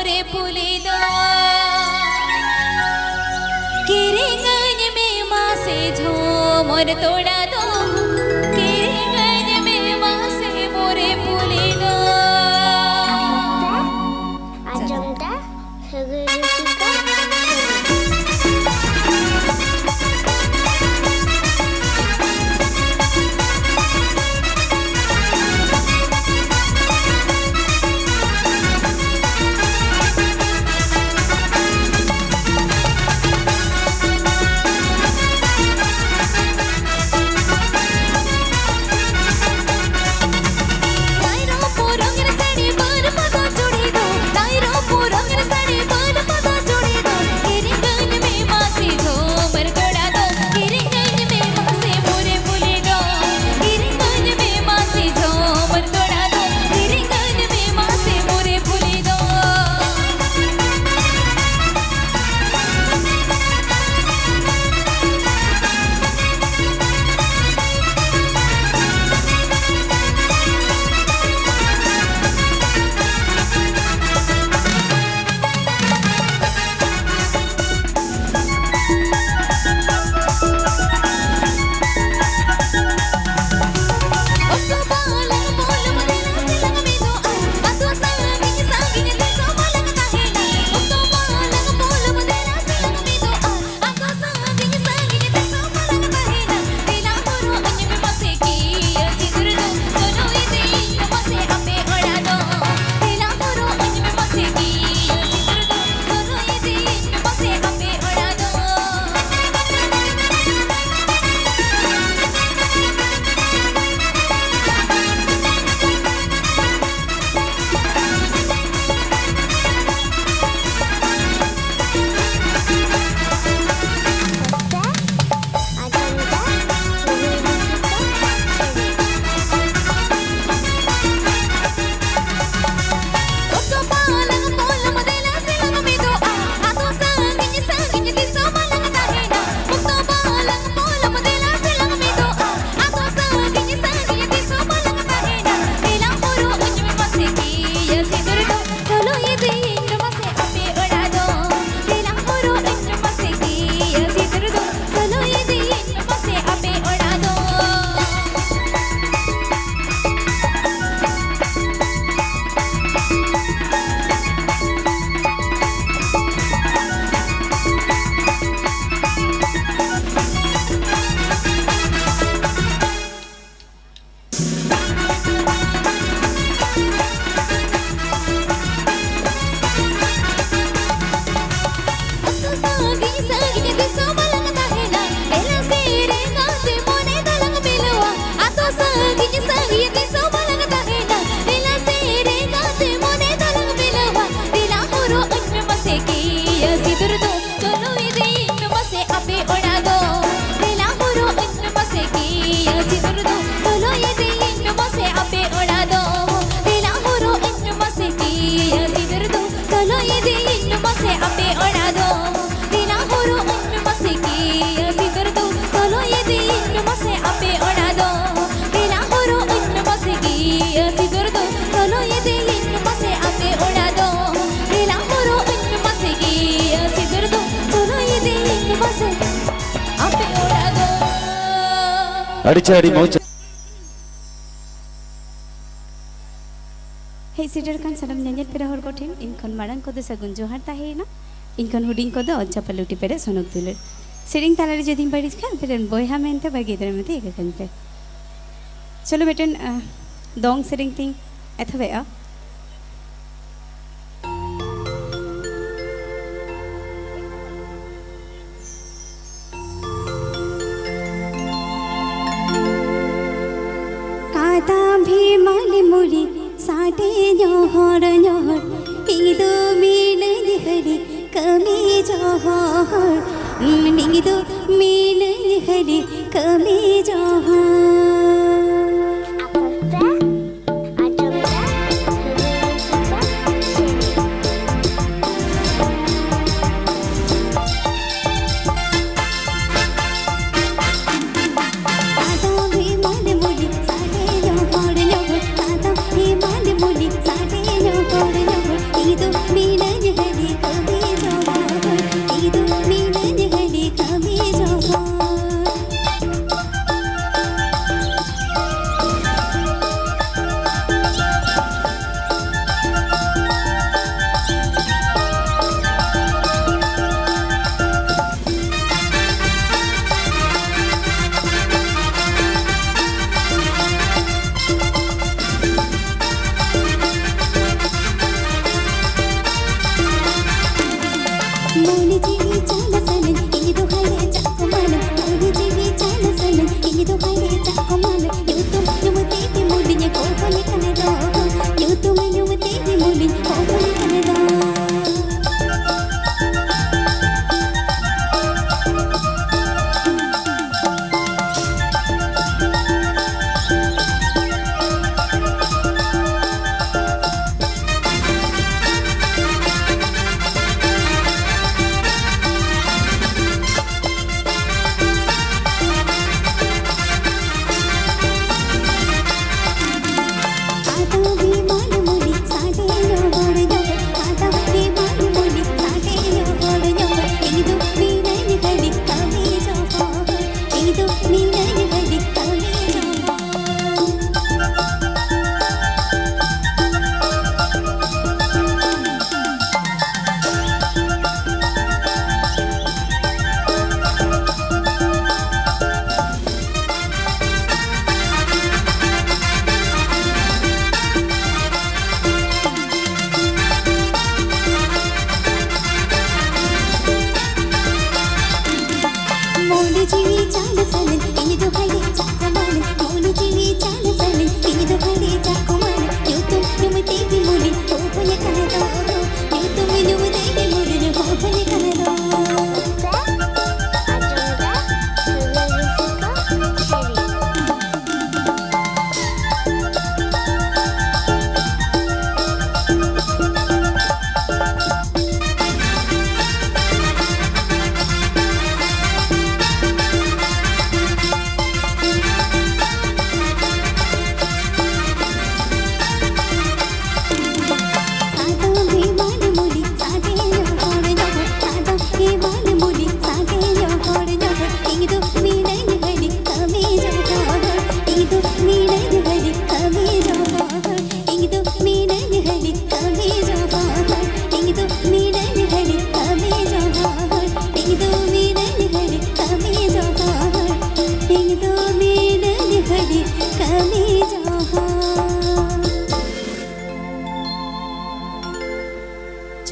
मोरे पुलिदा किरिंगन में माँ से झो मोर तोड़ा दो किरिंगन में माँ से मोरे पुलिदा आजमदा अड़ी मौज हे सिटर खान सानम नंजल पेरा हर कोठेन इनखन मारंग को दो सगुन जोहार ताहेना इनखन हुडिंग को दो अज्जा पलुटी पेरे सोनक दुलर सेरिंग तालारे जदिन बारिस खान पेरन बोयहा मेनते बागेदर मते एककनते चलो बेटन दोंग सेरिंग तिंग एथवेआ भी माली मुड़ी साटे जोहर जोहर इदो मिल हरी कमी जोहर इदो मिल हरी कमी जोहर Mila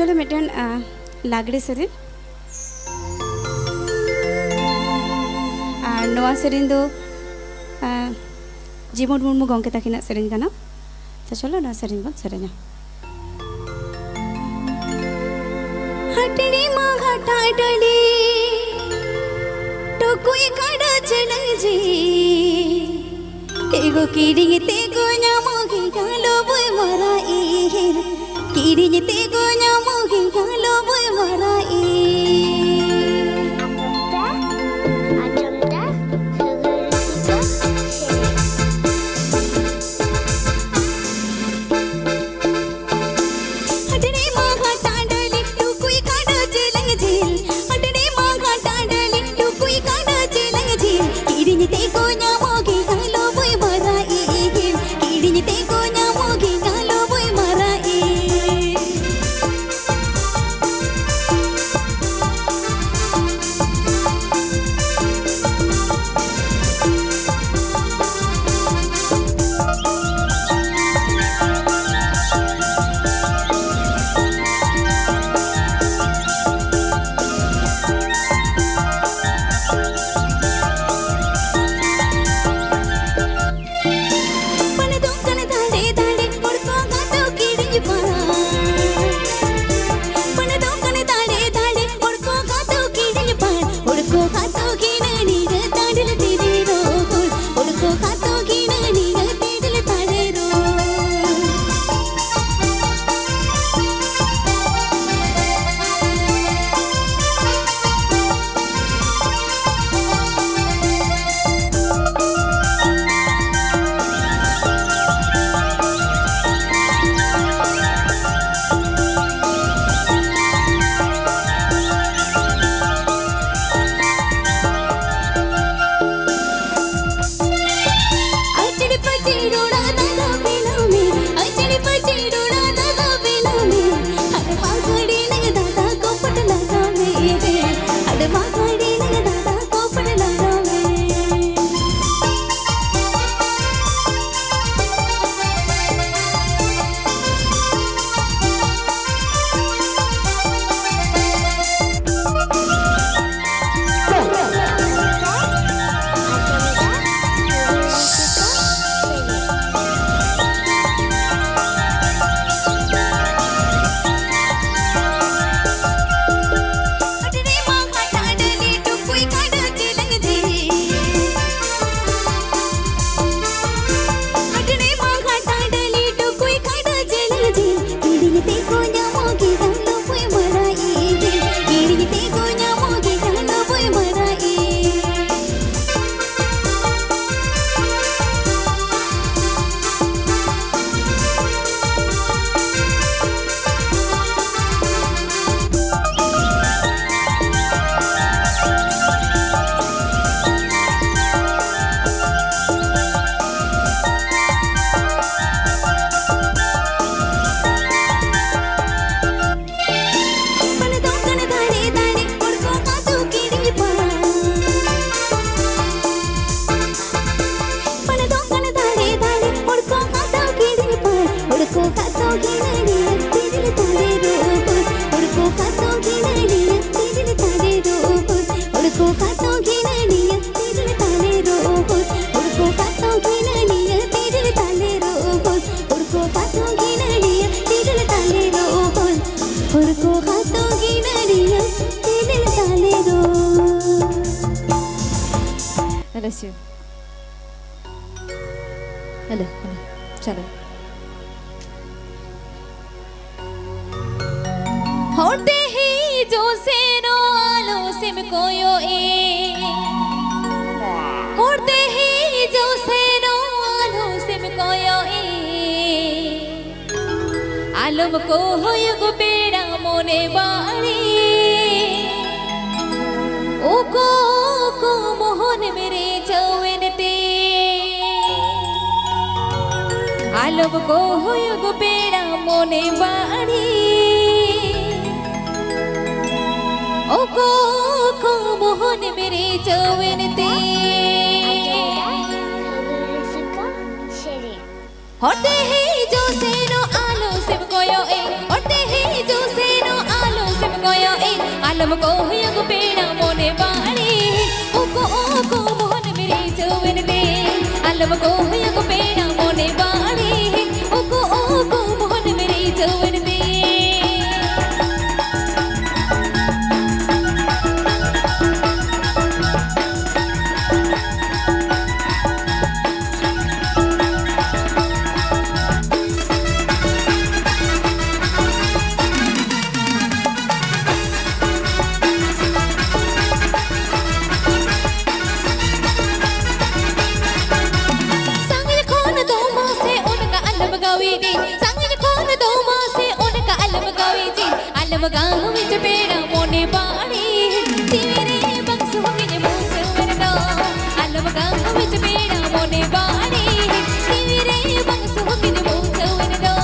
चलो मिटन लागड़े सेरें नवा सेरें दो जीवन मुर्मू गंके ताकिना सेरें कना तो चलो ना सेरें बन सेरें हटड़ी माँ घाटाडली तो कोई काड़ा चलन जी तेगो कीड़ी तेगो न्यामोगी गालो बोय मारा ए कीड़ी तेगो न्यामोगी गालो बोय मारा ए हेलो चलो होते ही जो से नो आलो सिम कोयो ए होते ही जो से नो आलो सिम कोयो ए आलम को होयुग पेड़ा मोने बाड़ी ओ को मोहन मेरे चौवेनते आलम को होयुग पेड़ा मोने बाड़ी ओ को मोहन मेरे चौवेनते होते ही जो से नो आलो सिम कोयो ए होते ही जो से नो आलम को यग पेड़ा मोने बाड़ी ओको मोहन मेरे जवन दे आलम को यग पेड़ा मोने बाड़ी ओको मोहन मेरे जवन दे आलम गाँव विच पेड़ा मोने बाड़ी सिरे बंस होगे मूस वरदा आलम गाँव विच पेड़ा मोने बाड़ी सिरे बंस होगे मूस वरदा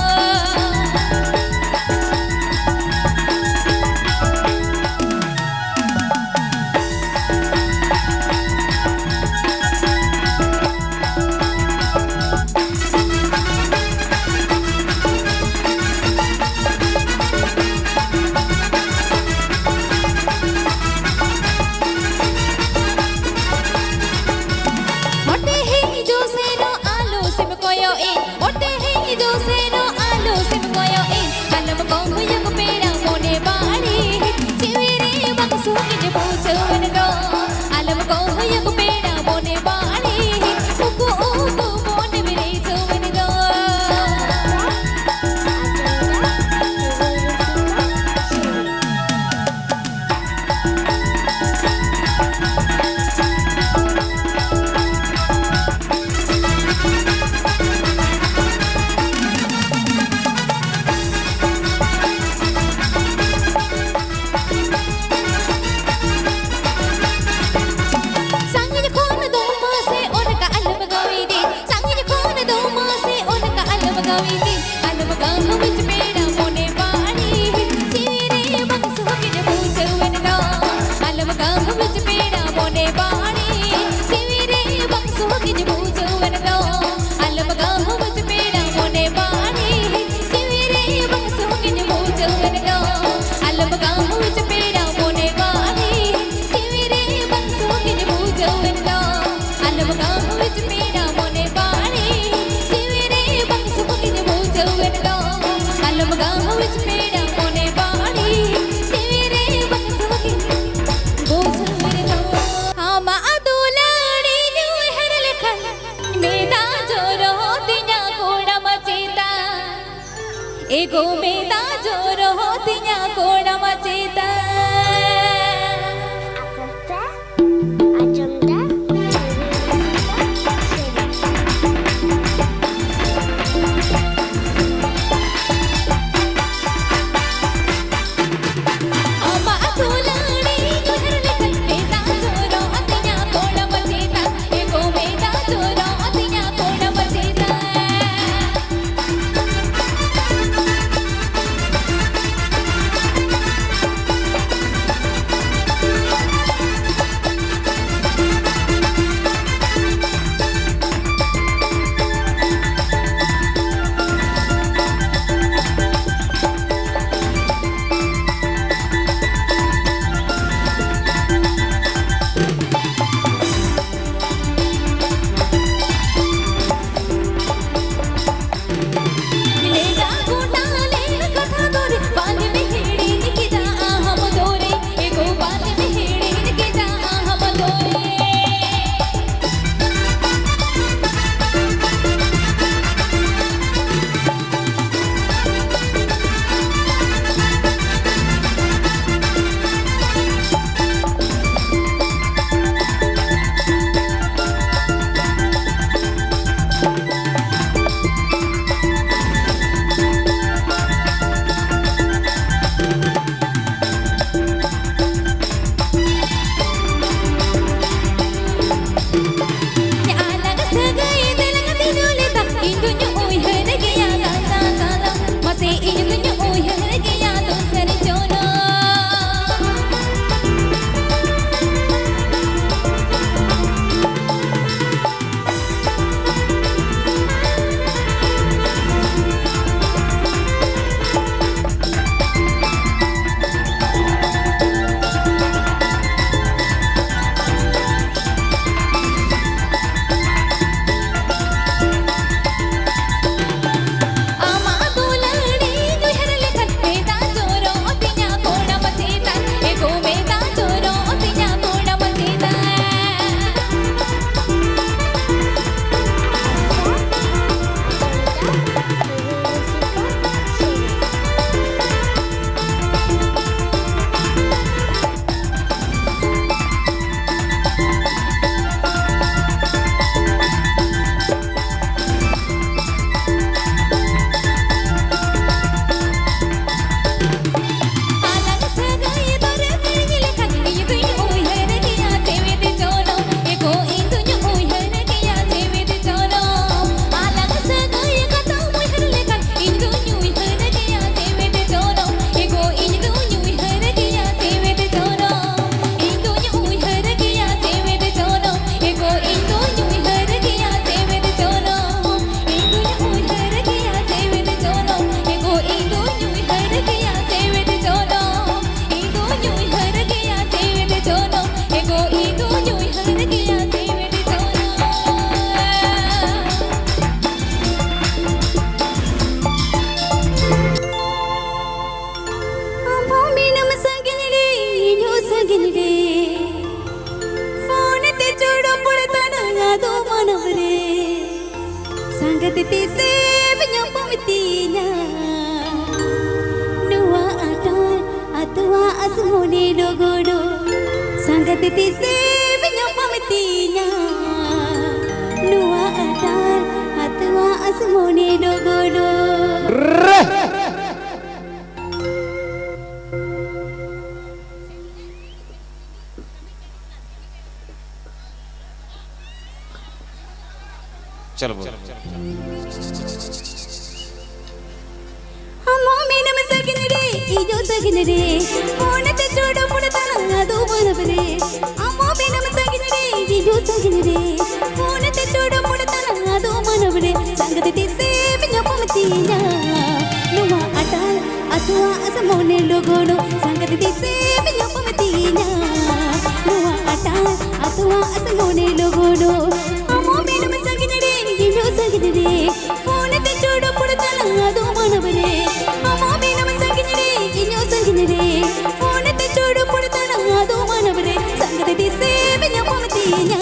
manavre sangat tise penyopamitinya nuwa atal atwa asmone logodo sangat tise penyopamitinya nuwa atal atwa asmone logodo. चलो बोल अम्मो मेनम सगिन रे इजो सगिन रे ओनते चोड़ पुड़ता दो मनवरे अम्मो मेनम सगिन रे इजो सगिन रे ओनते चोड़ पुड़ता दो मनवरे संगत तिसे बिन्योपमतिना नुवा अटाल अथवा असमोने लोगोनो संगत तिसे बिन्योपमतिना नुवा अटाल अथवा असमोने लोगोनो अम्मो मेनम सगिन रे इजो सगिन रे ओनते चोड़ पुड़ता दो मनवरे अम्मो मेनम सगिन रे इजो सगिन रे ओनते चोड़ पुड़ता दो मनवरे संगत तिसे बिन्योपमतिना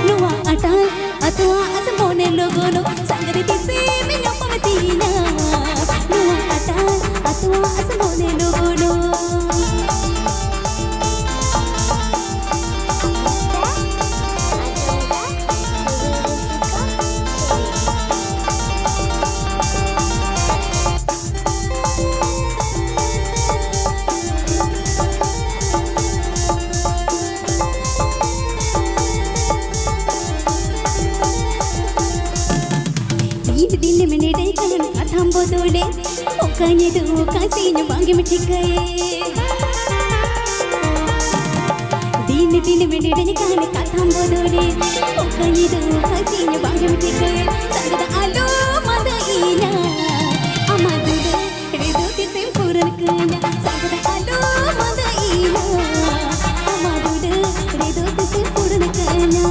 नुवा अटाल अथवा असमोने लोगोनो संगत तिसे बिन्योपमतिना नुवा अटाल अथवा असमोने लोगोनो. दिन में ने देखन कथम बोदोले ओकाने दो कासीन मांगे मिठी गए दिन में ने देखन कथम बोदोले ओकाने दो कासीन मांगे मिठी गए संगत आलो मदईना अमदुले रेदो तिसे पूरन कना संगत आलो मदईना अमदुले रेदो तिसे पूरन कना.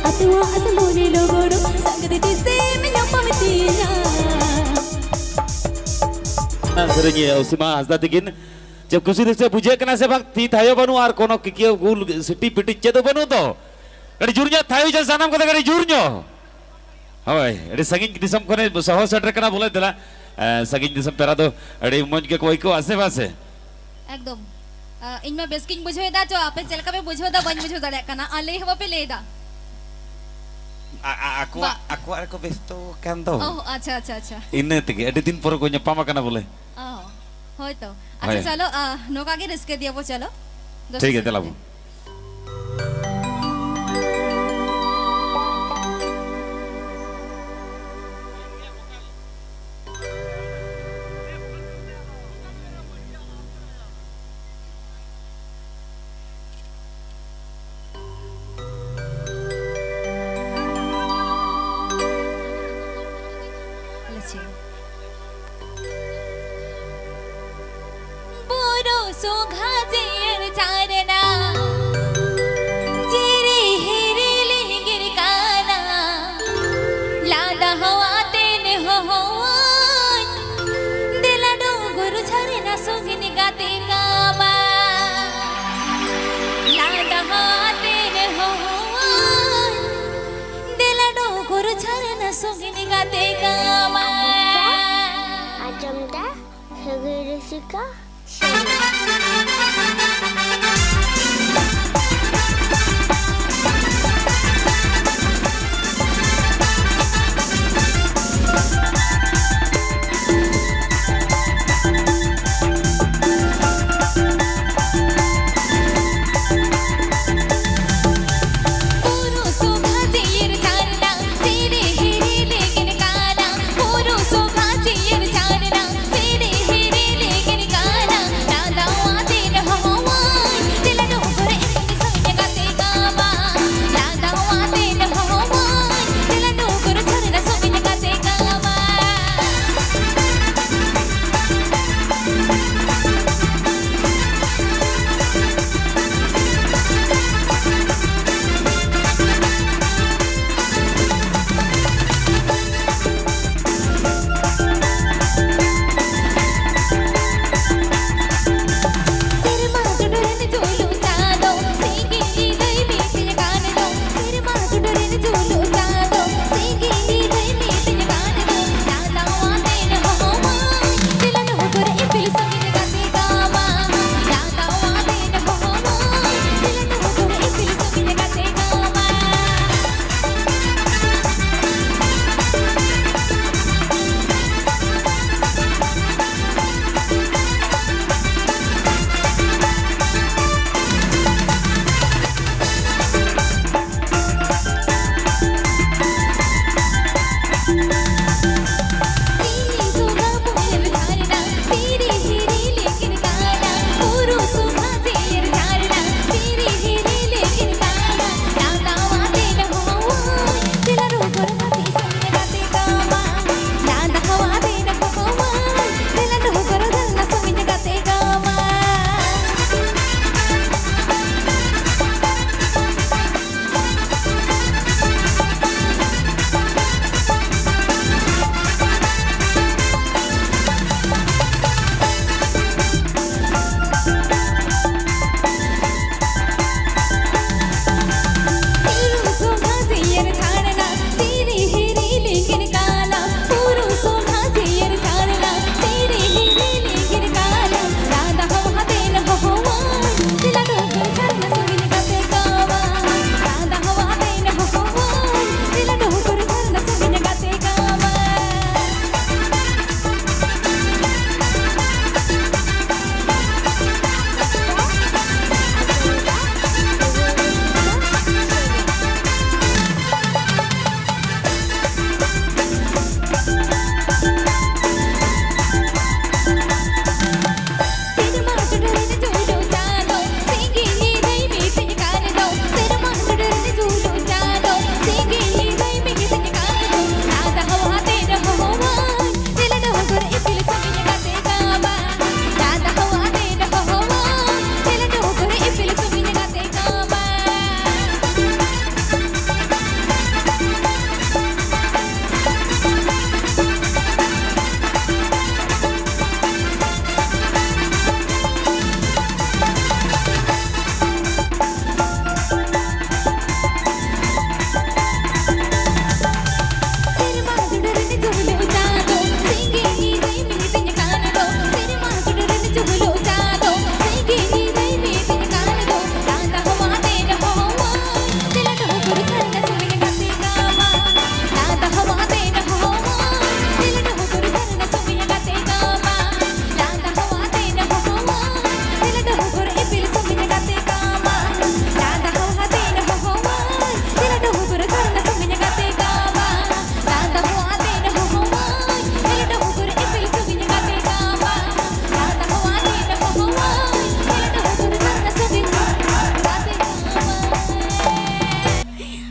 Atua asmone logoro sangat tise menyapa metina. Seringnya Osima Hasda tikin जब कुछ दिन से बुझे करना से बात थी थायो बनु आर कोनो किकियो गुल सिटी पिटी चेतो बनु तो कड़ी जुरnya थायो जल sanam kata कड़ी जुरnya हवाई अरे सगिंग दिसम कोने सहस सेटर करना बोले दिला सगिंग दिसम पेरा तो अरे मंच के कोई को आसे पासे एकदम इनमें बेस्किंग बुझे दा जो आपे चलका पे बुझो दा बन बुझो दा करना अले हवा पे ले दा aku besto kan तो ओह अच्छा इन्हें तिके अरे दिन पर को nyapa makana बोले ओह हो तो अच्छा चलो नौका के रिस्क दिया वो चलो ठीक है चलो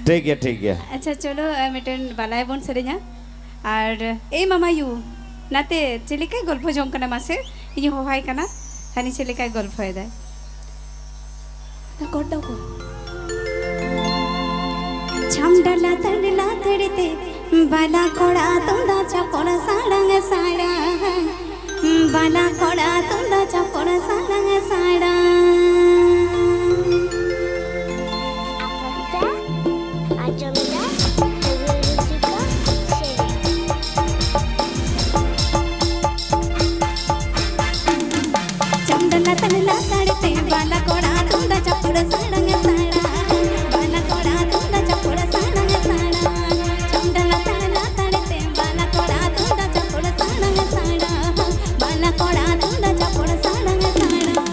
ठीक गया अच्छा चलो मिटन बालाय बोन सेरेना और ए मामायू नाते चलिकाय गल्प जम कना मासे इ होहाय कना हानि चलिकाय गल्प है दा कोड को छमडला तड़ला तड़ते बाला कोड़ा तुंदा चपोड़ा साड़ंग साड़ा बाला कोड़ा तुंदा चपोड़ा साड़ंग साड़ा तनला तड़ते बाला कोड़ा तुंदा चपोड़ा साड़ंग साड़ा बाला कोड़ा तुंदा चपोड़ा साड़ंग साड़ा चमडला तनला तड़ते बाला कोड़ा तुंदा चपोड़ा साड़ंग साड़ा बाला कोड़ा तुंदा चपोड़ा साड़ंग साड़ा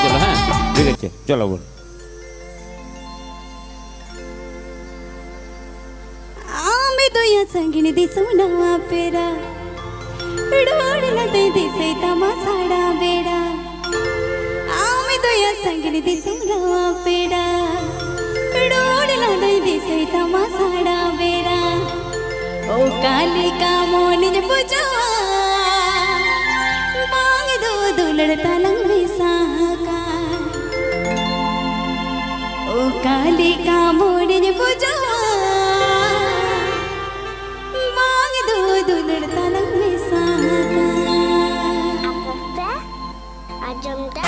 चलो हाँ ठीक है चलो बोल आमे तो या संगिनी दिसुना पेरा डोळला ते दिसे तमासाडा बेडा आमे तो या संगिनी दिसुना पेरा डोळला ते दिसे तमासाडा बेडा ओ कालिका मोनिज पूजा मांग दो दुलड़ता लंबी साका ओ कालिका मोनिज पूजा मांग दो दुलड़ता लंबी साका Ajamda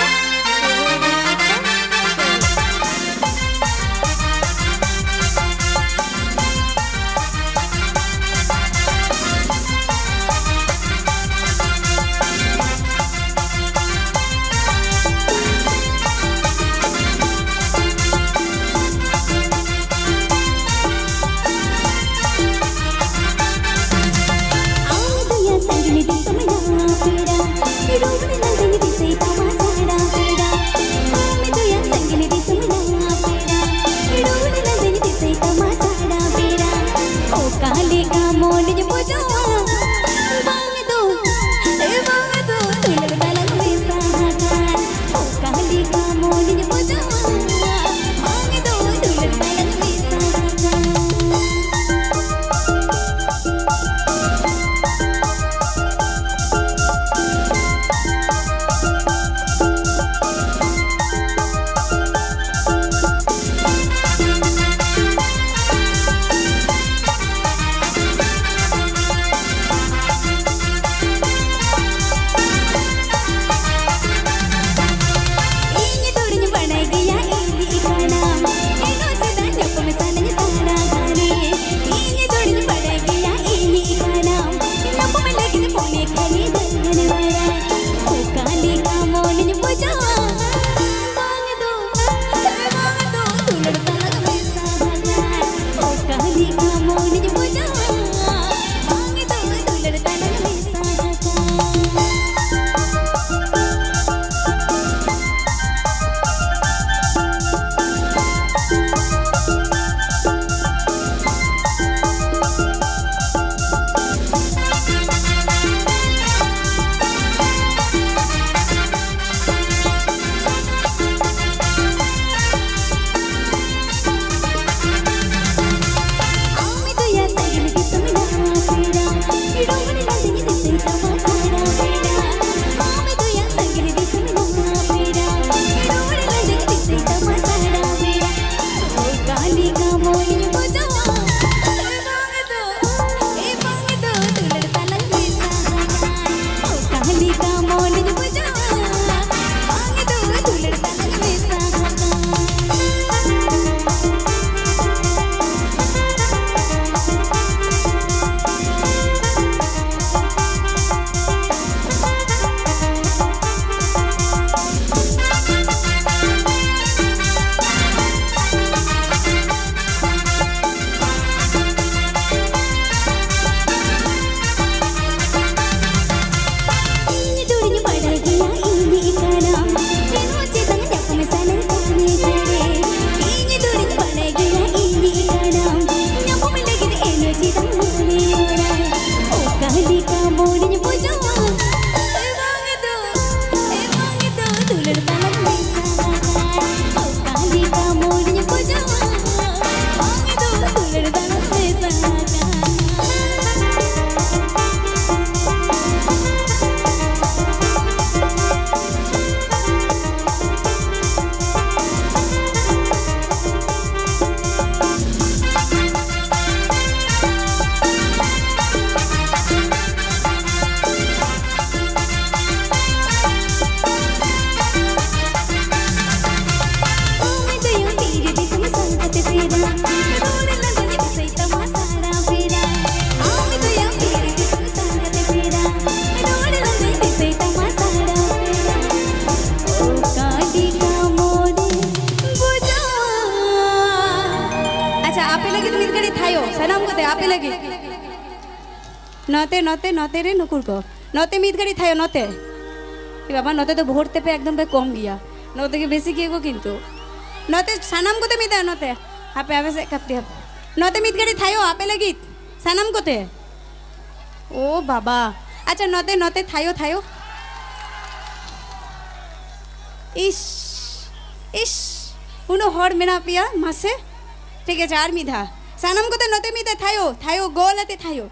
आपे लगे नते नते नते रे नुकुर को नते मीत घड़ी थायो नते बाबा नते तो भोरते पे एकदम पे कम गया नोते के बेसी के को किंतु नोते सानाम को ते मिदा नोते हापे हापे से कपटी हाप नोते मिद गड़ी थायो आपे लगी सानाम को ते ओ बाबा अच्छा नोते नोते थायो थायो इश इश उनो हर मेना पिया मासे ठीक है चार मिधा सानाम को ते नोते मिदा थायो थायो गोलते थायो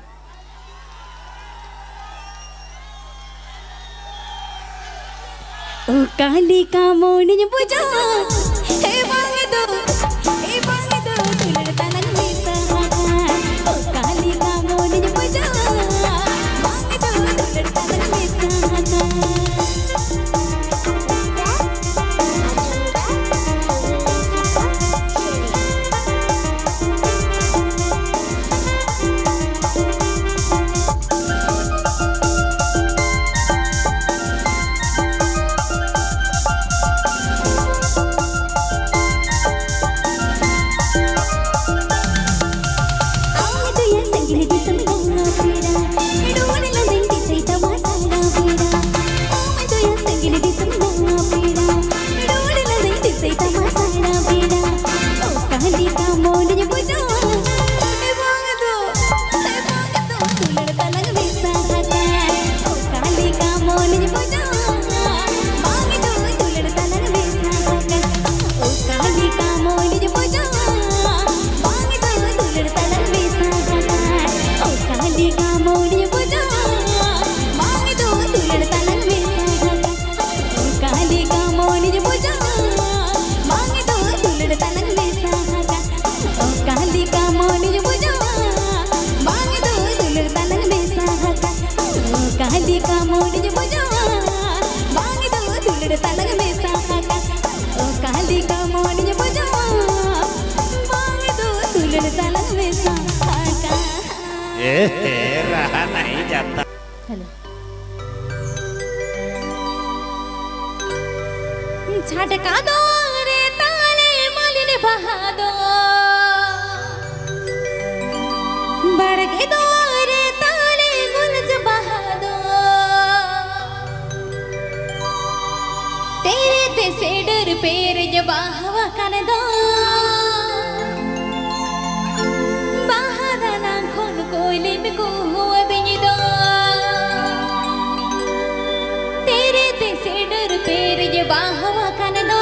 ओ काली का मोनी बुझा हे मांगे दो तुलड़ तनक में सहागा ओ काली का मोनी बुझा मांगे दो तुलड़ तनक में सहागा रहा नहीं जाता। हेलो झटका दो रे ताले मालिन बहा दो बड़के दो रे ताले गुलज बहा दो तेरे ते से डर पेर जब हवा कर दो कोयले में को हुआ बिनी दो तेरे ते से डर पेर ये बाहवा कन दो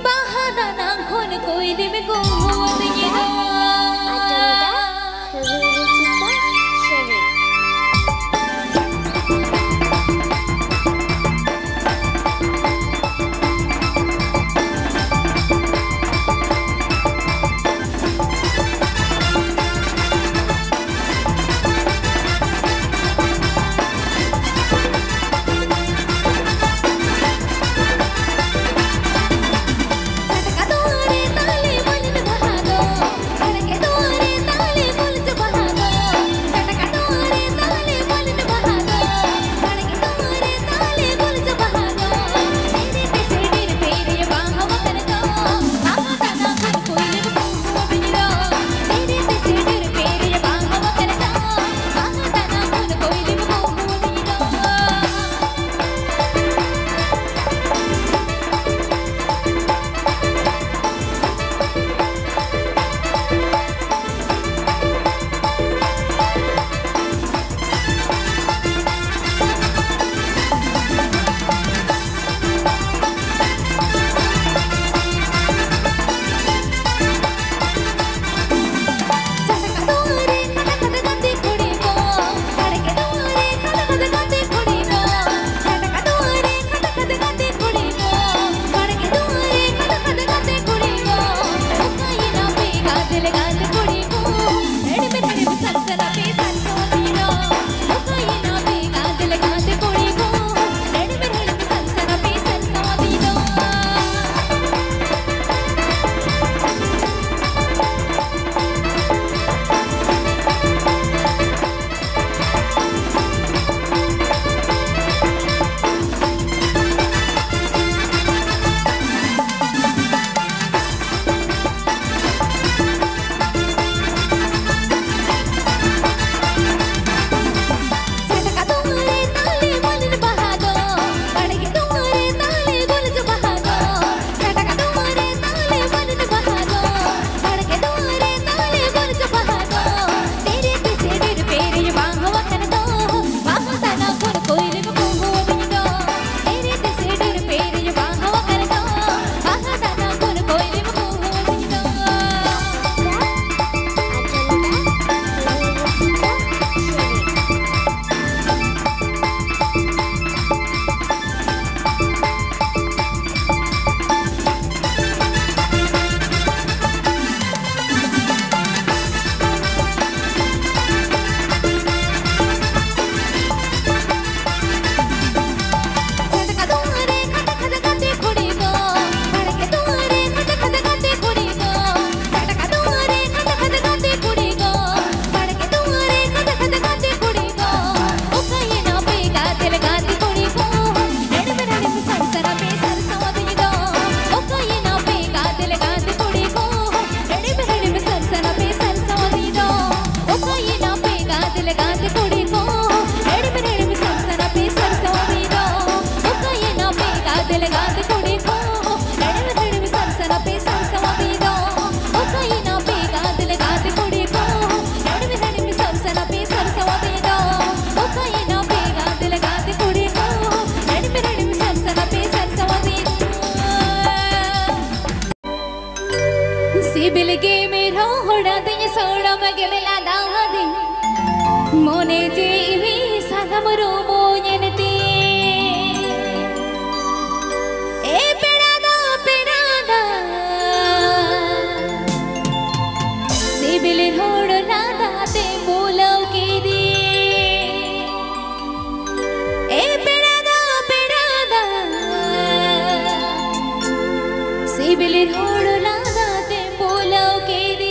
बाहदा ना खोन कोयले में को हुआ बिनी दो झटका दो रे ताले मालिन बहा दो सिबिल के मेरो होड़ा दिन सोड़ा मगे मिला दावा दिन मोने जीवी सालम रोमो यनती ए पेड़ादा सिबिल होड़ लादा ते बोलो के दी ए पेड़ादा सिबिल होड़ लादा ते बोलो के दी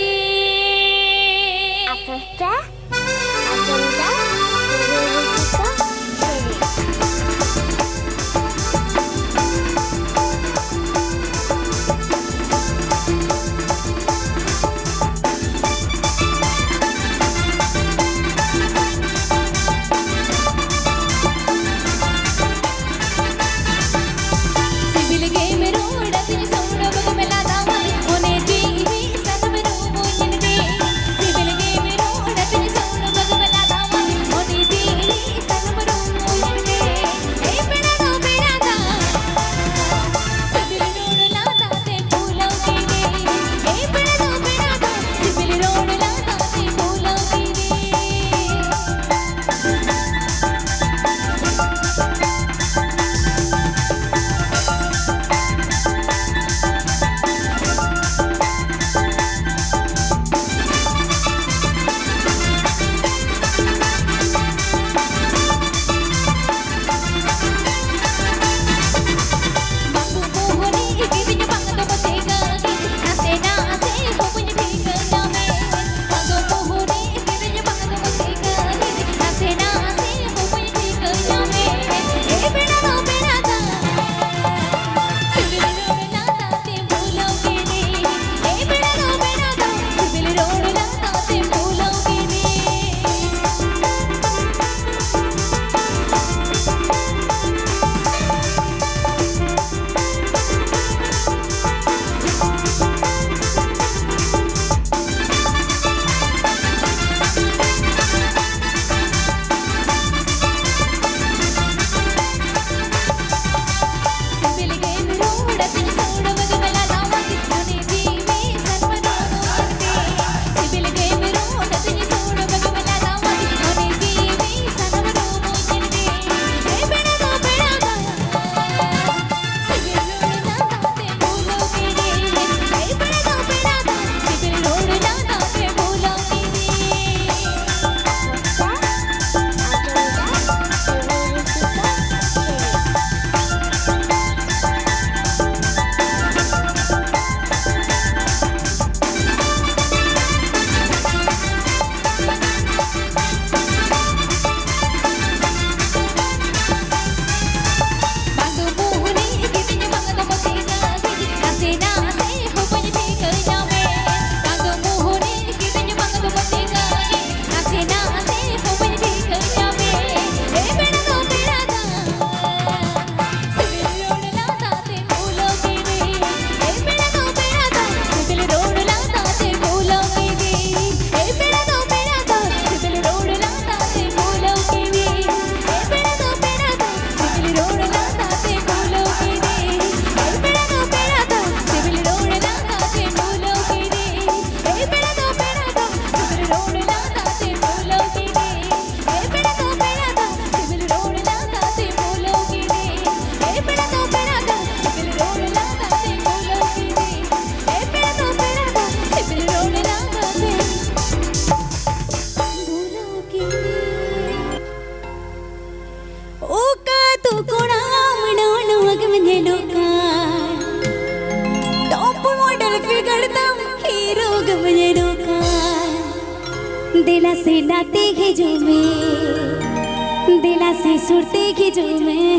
दिला से नाते के जो में दिला से सुरते के जो में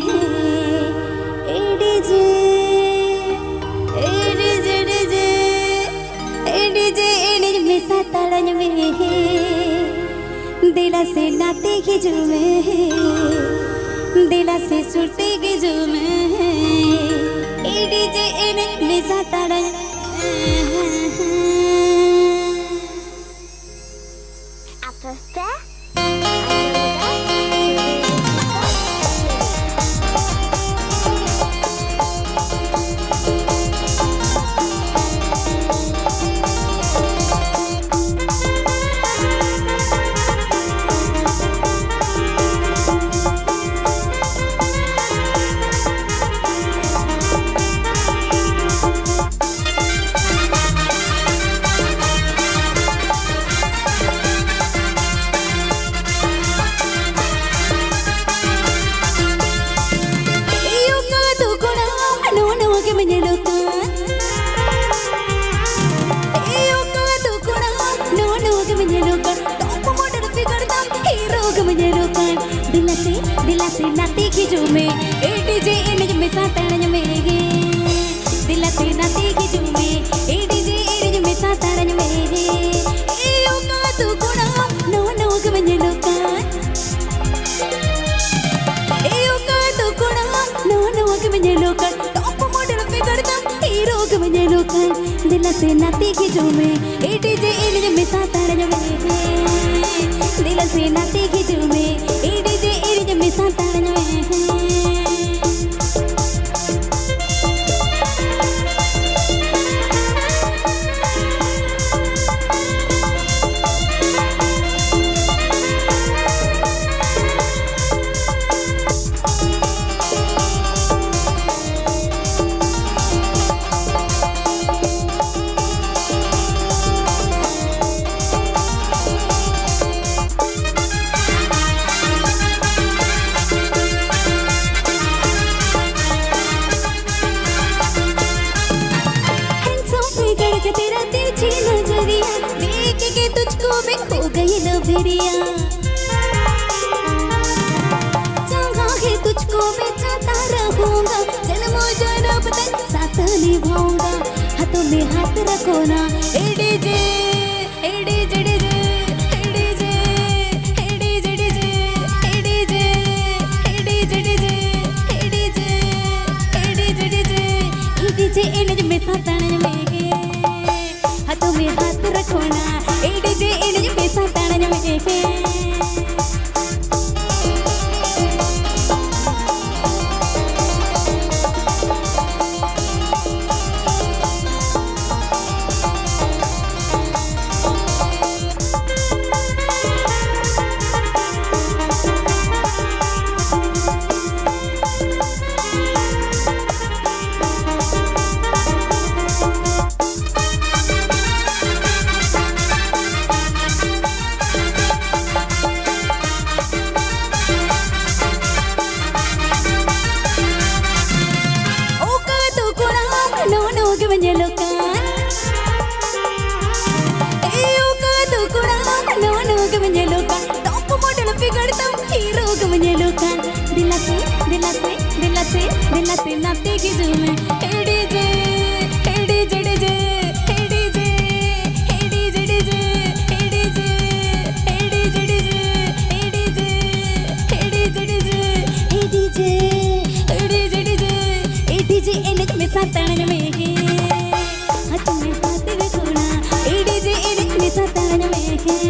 ADJ ADJ ADJ ADJ ADJ में सातारन में दिला से नाते के जो में दिला से सुरते के जो में एडीजे एडीजे में सातारन दिला से नाती की झूमे ए डीजे इनज में सातारण में गे दिला से नाती की झूमे ए डीजे इनज में सातारण में गे ए ओका तू कोना नो नो गवने लोका ए ओका तू कोना नो नो गवने लोका टॉप मॉडल पे करदम हीरो गवने लोका दिला से नाती की झूमे ए डीजे इनज में सातारण में गे दिला से नाती की झूमे ए डीजे इनज में सातारण में तेरा तिरछी नजरिया देख के तुझको मैं खो गई लबरिया चाहा है तुझको मैं चाहता रहूंगा जन्मों जन्म तक साथ निभाऊंगा हाथों में हाथ रखो ना ए डीजे ए डीजे डीजे ए डीजे ए डीजे डीजे ए डीजे ए डीजे डीजे ए डीजे ए डीजे डीजे ए डीजे इनज में सातारण में हाथों में हाथ रखो ना ए डीजे इनज में सातारण में दिला से नाती की झूमे ए डीजे ए डीजे डीजे ए डीजे ए डीजे डीजे ए डीजे ए डीजे डीजे ए डीजे ए डीजे डीजे ए डीजे ए डीजे डीजे ए डीजे इनज में सातारण में गे हाथ में हाथ रखो ना ए डीजे इनज में सातारण में गे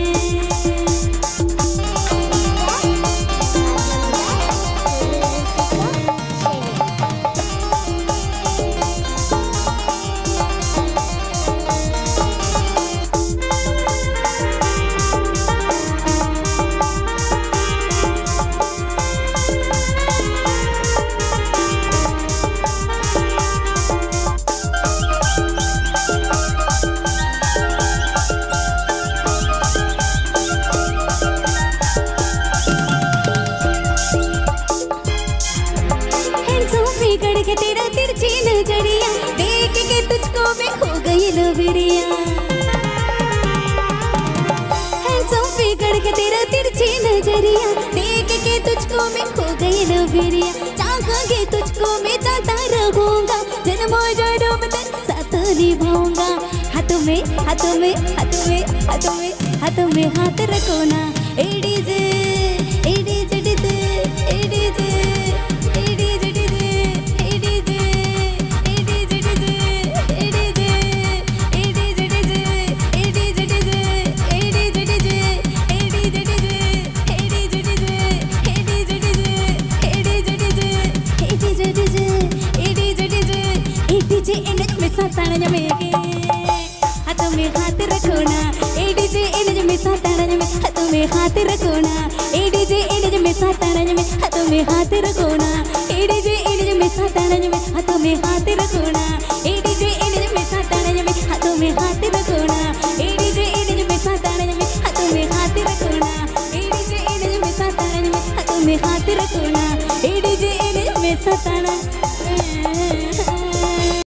के तेरा तिरछी नजरिया देख के तुझको मैं खो गई लबरिया हैंडसम फिगर के तेरा तिरछी नजरिया देख के तुझको मैं खो गई लबरिया चाहूंगी तुझको मैं चाहता रहूंगा जन्मों जन्म तक साथ निभाऊंगा हाथों में हाथों में हाथों में हाथों में हाथों में हाथ रखो ना ए डीजे ए डीजे डीजे ए डीजे सातारण में हाथों में हाथ रखो ना ए डीजे इनज में सातारण में हाथों में हाथ रखो ना ए डीजे इनज में सातारण में हाथों में हाथ रखो ना ए डीजे इनज में सातारण में हाथों में हाथ रखो ना ए डीजे इनज में सातारण में हाथों में हाथ रखो ना ए डीजे इनज में सातारण में हाथों में हाथ रखो ना ए डीजे इनज में सातारण में हाथों में हाथ रखो ना ए डीजे इनज में सातारण